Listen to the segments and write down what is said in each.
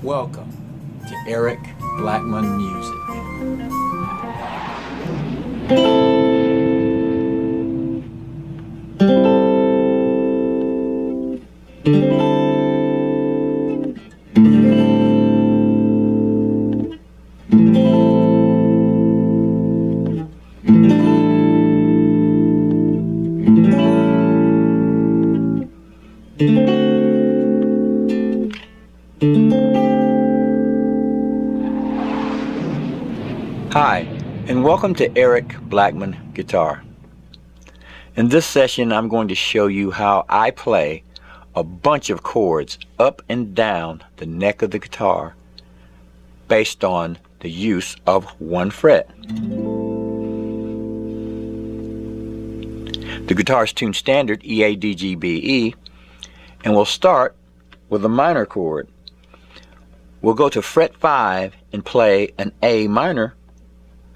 Welcome to Eric Blackmon Music. Hi, and welcome to Eric Blackmon Guitar. In this session, I'm going to show you how I play a bunch of chords up and down the neck of the guitar based on the use of one fret. The guitar is tuned standard E, A, D, G, B, E, and we'll start with a minor chord. We'll go to fret 5 and play an A minor,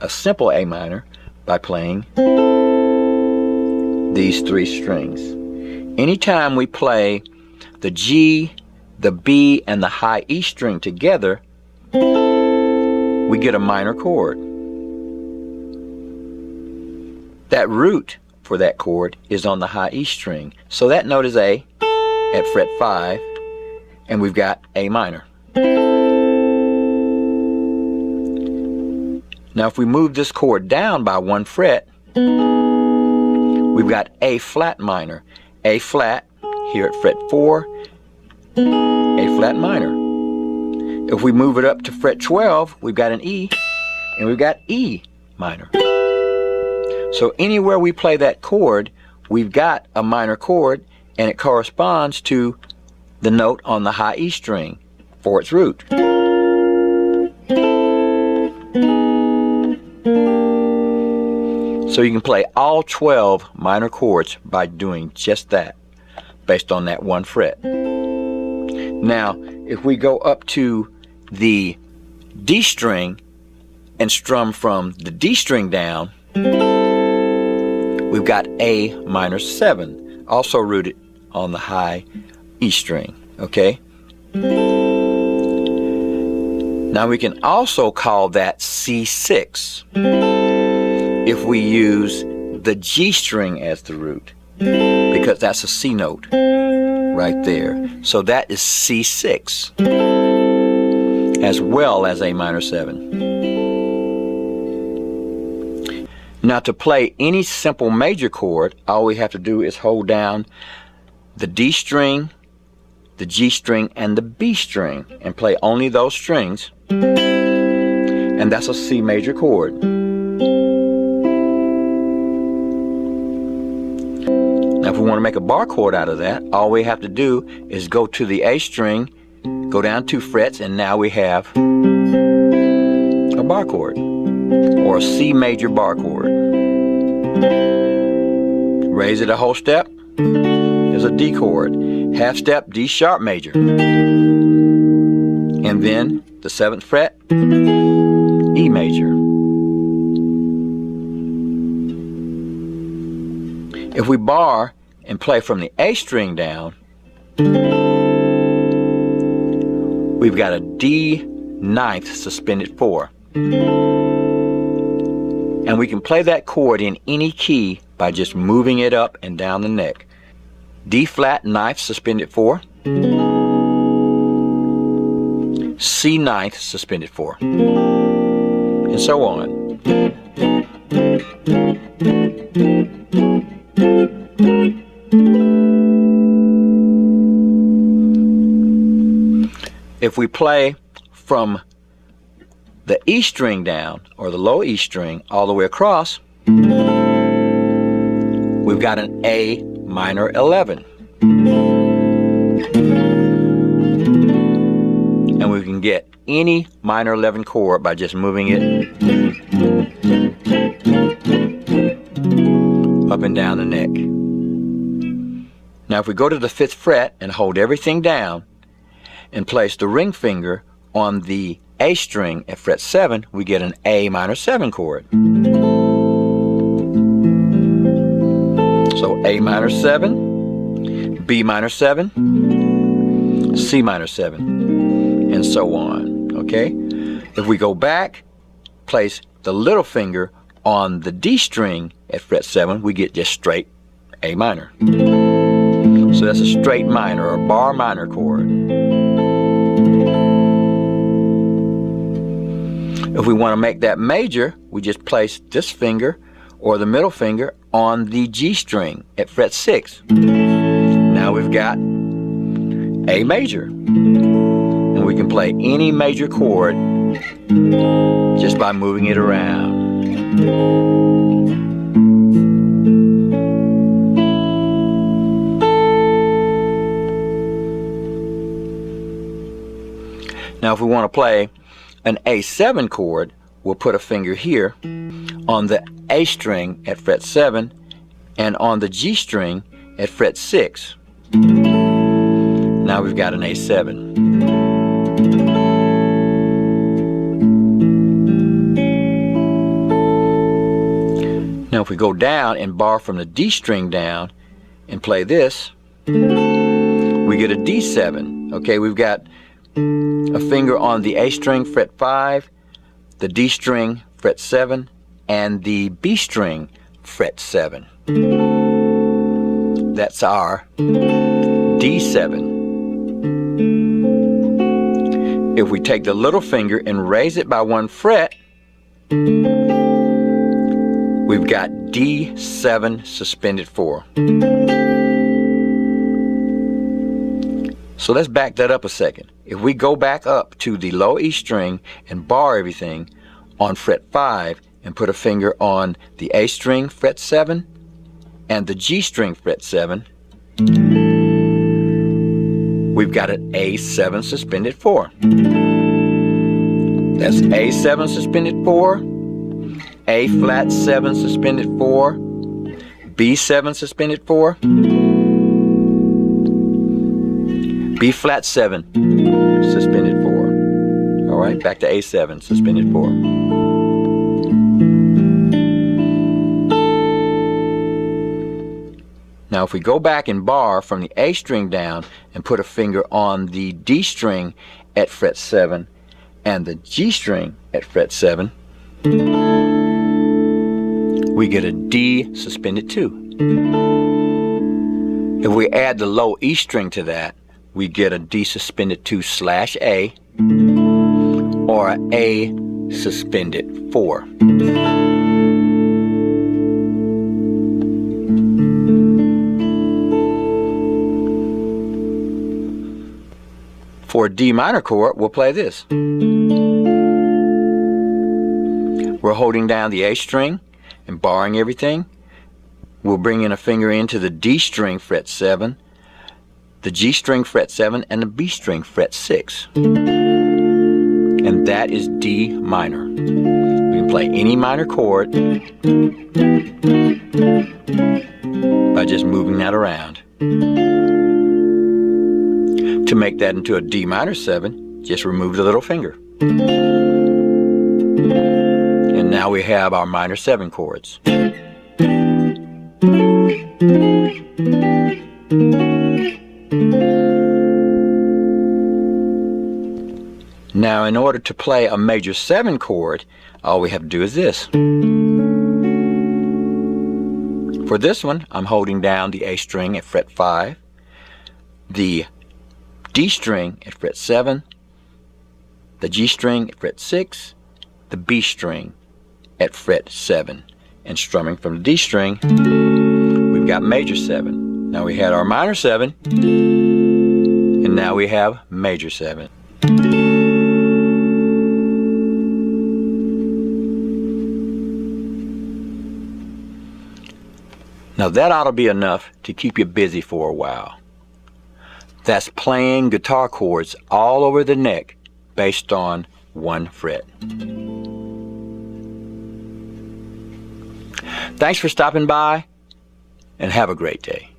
a simple A minor, by playing these three strings. Anytime we play the G, the B, and the high E string together, we get a minor chord. That root for that chord is on the high E string. So that note is A at fret 5, and we've got A minor. Now if we move this chord down by one fret, we've got A flat minor. A flat here at fret 4, A flat minor. If we move it up to fret 12, we've got an E, and we've got E minor. So anywhere we play that chord, we've got a minor chord, and it corresponds to the note on the high E string for its root. So you can play all 12 minor chords by doing just that, based on that one fret. Now, if we go up to the D string and strum from the D string down, we've got A minor 7, also rooted on the high E string, okay? Now we can also call that C6 if we use the G string as the root, because that's a C note right there. So that is C6 as well as A minor 7. Now to play any simple major chord, all we have to do is hold down the D string, the G string, and the B string, and play only those strings, and that's a C major chord. Now if we want to make a bar chord out of that, all we have to do is go to the A string, go down 2 frets, and now we have a bar chord, or a C major bar chord. Raise it a whole step is a D chord. Half step, D sharp major. And then the 7th fret, E major. If we bar and play from the A string down, we've got a D 9th suspended 4. And we can play that chord in any key by just moving it up and down the neck. D flat 9th suspended 4, C 9th suspended 4, and so on. If we play from the E string down, or the low E string, all the way across, we've got an A minor 11. And we can get any minor 11 chord by just moving it up and down the neck. Now if we go to the 5th fret and hold everything down and place the ring finger on the A string at fret 7, we get an A minor 7 chord. So A minor 7, B minor 7, C minor 7. and so on. Okay? If we go back, place the little finger on the D string at fret 7, we get just straight A minor. So that's a straight minor or bar minor chord. If we want to make that major, we just place this finger or the middle finger on the G string at fret 6. Now we've got A major. And we can play any major chord just by moving it around. Now if we want to play an A7 chord, we'll put a finger here on the A string at fret 7 and on the G string at fret 6. Now we've got an A7. Now if we go down and bar from the D string down and play this, we get a D7. Okay, we've got a finger on the A string fret 5, the D string fret 7, and the B string fret 7. That's our D7. If we take the little finger and raise it by 1 fret, we've got D7 suspended 4. So let's back that up a second. If we go back up to the low E string and bar everything on fret 5 and put a finger on the A string fret 7 and the G string fret 7, we've got an A7 suspended 4. That's A7 suspended 4, A flat 7 suspended 4, B7 suspended 4, B flat 7 suspended 4. Alright, back to A7 suspended 4. Now if we go back and bar from the A string down and put a finger on the D string at fret 7 and the G string at fret 7, we get a D suspended 2. If we add the low E string to that, we get a D suspended 2 slash A or an A suspended 4. For a D minor chord, we'll play this. We're holding down the A string and barring everything. We'll bring in a finger into the D string fret 7, the G string fret 7, and the B string fret 6. And that is D minor. We can play any minor chord by just moving that around. To make that into a D minor 7, just remove the little finger. And now we have our minor 7 chords. Now in order to play a major 7 chord, all we have to do is this. For this one, I'm holding down the A string at fret 5, the D string at fret 7, the G string at fret 6, the B string at fret 7. And strumming from the D string, we've got major 7. Now we had our minor 7, and now we have major 7. Now that ought to be enough to keep you busy for a while. That's playing guitar chords all over the neck based on 1 fret. Thanks for stopping by, and have a great day.